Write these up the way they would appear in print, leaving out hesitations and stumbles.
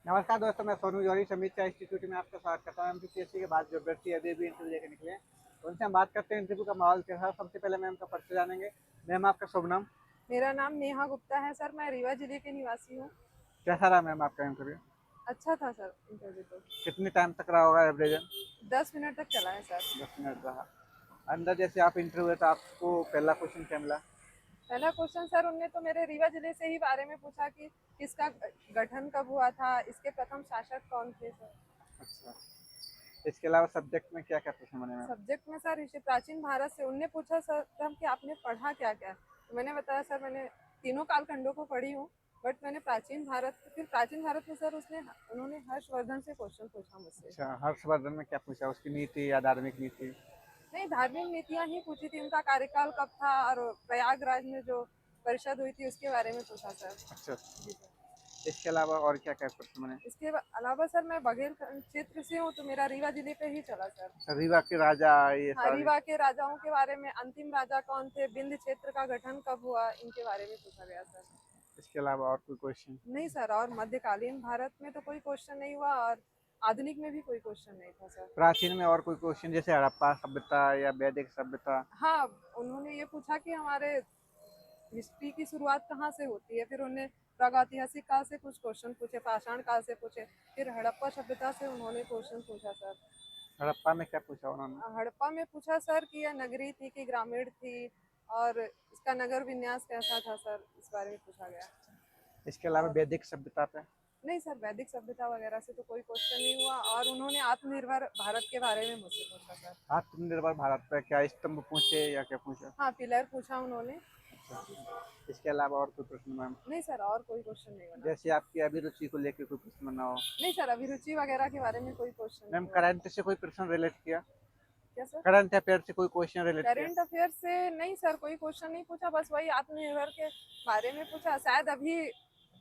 नमस्कार दोस्तों, मैं सोनू जौहरी समीक्षा इंस्टीट्यूट में आपका स्वागत करता हूँ। एमपीएससी के बाद जो अभ्यर्थी अभी भी इंटरव्यू देके निकले हैं, तो उनसे हम बात करते हैं इंटरव्यू का माहौल कैसा है। सबसे पहले मैम का परिचय जानेंगे। मैम, आपका शुभ नाम? मेरा नाम नेहा गुप्ता है सर। मैं रीवा जिले की निवासी हूँ। कैसा रहा मैम आपका इंटरव्यू? अच्छा था सर इंटरव्यू तो। कितने टाइम तक रहा होगा एवरेजन? 10 मिनट तक चला है सर। 10 मिनट रहा। अंदर जैसे आप इंटरव्यू है तो आपको पहला क्वेश्चन क्या मिला? पहला क्वेश्चन सर, उनने तो मेरे रीवा जिले से ही बारे में पूछा कि किसका गठन कब हुआ था, इसके प्रथम शासक कौन थे सर। अच्छा, इसके अलावा सब्जेक्ट में क्या क्या प्रश्न बने मैम? सब्जेक्ट में सर ऋषि प्राचीन भारत से उनने पूछा सर तब कि आपने पढ़ा क्या क्या, तो मैंने बताया सर मैंने तीनों कालखंडों को पढ़ी हूँ, बट मैंने प्राचीन भारत में सर उन्होंने हर्षवर्धन से क्वेश्चन पूछा मुझसे। अच्छा, हर्षवर्धन में क्या पूछा? उसकी नीति या धार्मिक नीति? नहीं, धार्मिक नीतियां ही पूछी थी, उनका कार्यकाल कब था और प्रयागराज में जो परिषद हुई थी उसके बारे में पूछा सर। अच्छा, जी सर। इसके अलावा और क्या क्या प्रश्न बने? इसके अलावा सर मैं बघेल क्षेत्र से हूँ, तो मेरा रीवा जिले पे ही चला सर। रीवा के राजा, ये हाँ, सारी। रीवा के राजाओं के बारे में, अंतिम राजा कौन थे, बिंद क्षेत्र का गठन कब हुआ, इनके बारे में पूछा गया सर। इसके अलावा और कोई क्वेश्चन? नहीं सर, और मध्यकालीन भारत में तो कोई क्वेश्चन नहीं हुआ और आधुनिक में भी कोई क्वेश्चन नहीं था सर। प्राचीन में और कोई क्वेश्चन, जैसे हड़प्पा सभ्यता या वैदिक सभ्यता? हाँ, उन्होंने ये पूछा कि हमारे हिस्ट्री की शुरुआत कहाँ से होती है, फिर उन्हें प्रागैतिहासिक काल से कुछ क्वेश्चन पूछे, पाषाण काल से पूछे, फिर हड़प्पा सभ्यता से उन्होंने क्वेश्चन पूछा सर। हड़प्पा में क्या पूछा उन्होंने? हड़प्पा में पूछा सर कि यह नगरी थी कि ग्रामीण थी, और इसका नगर विन्यास कैसा था सर, इस बारे में पूछा गया। इसके अलावा और वैदिक सभ्यता पे? नहीं सर, वैदिक सभ्यता वगैरह से तो कोई क्वेश्चन नहीं हुआ, और उन्होंने आत्मनिर्भर भारत के बारे में मुझसे पूछा सर। आत्मनिर्भर भारत पे क्या स्तंभ पूछे या क्या पूछा? हाँ, पिलर पूछा उन्होंने। अच्छा, इसके अलावा और कोई प्रश्न मैम? नहीं सर, और कोई क्वेश्चन नहीं बना। जैसे आपकी अभिरुचि को लेकर कोई प्रश्न बना हो? नहीं सर, अभिरुचि वगैरह के बारे में कोई क्वेश्चन मैम, नहीं हुआ। करंट से कोई प्रश्न रिलेट किया? क्या सर? करंट अफेयर से कोई क्वेश्चन रिलेट किया? करंट अफेयर से नहीं सर, कोई क्वेश्चन नहीं पूछा, बस वही आत्मनिर्भर के बारे में पूछा। शायद अभी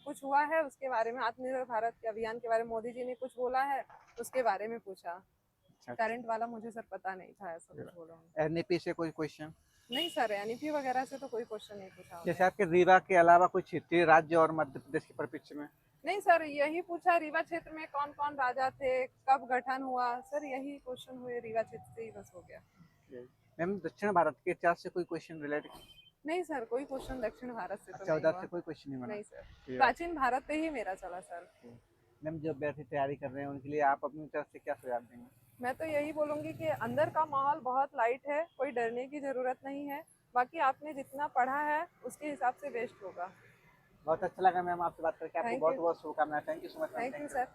कुछ हुआ है उसके बारे में, आत्मनिर्भर भारत के अभियान के बारे में मोदी जी ने कुछ बोला है, उसके बारे में पूछा। अच्छा अच्छा। करंट वाला मुझे सर पता नहीं था, ऐसा कुछ बोला हूँ। एनईपी से कोई क्वेश्चन? नहीं सर, एनईपी वगैरह से तो कोई क्वेश्चन नहीं पूछा जैसे उन्होंने। आपके रीवा के अलावा कोई क्षेत्रीय राज्य और मध्य प्रदेश के परिप्रेक्ष्य में? नहीं सर, यही पूछा रीवा क्षेत्र में कौन कौन राजा थे, कब गठन हुआ, सर यही क्वेश्चन हुए रीवा क्षेत्र से ही, बस हो गया। मैम, दक्षिण भारत के इतिहास से कोई क्वेश्चन रिलेट? नहीं सर, कोई क्वेश्चन दक्षिण भारत से तो अच्छा, नहीं उधर हुआ। से कोई क्वेश्चन नहीं बना? नहीं सर, ये बात। प्राचीन भारत पे ही मेरा चला सर। मैम, जो अभ्यर्थी तैयारी कर रहे हैं उनके लिए आप अपनी तरफ से क्या सुझाव देंगे? मैं तो यही बोलूंगी कि अंदर का माहौल बहुत लाइट है, कोई डरने की जरूरत नहीं है। बाकी आपने जितना पढ़ा है उसके हिसाब से बेस्ट होगा। बहुत अच्छा लगा मैम आपसे बात करके। आपको थैंक बहुत यू। बहुत शुभकामनाएं। Thank you so much ma'am. Thank you thank you. Sir.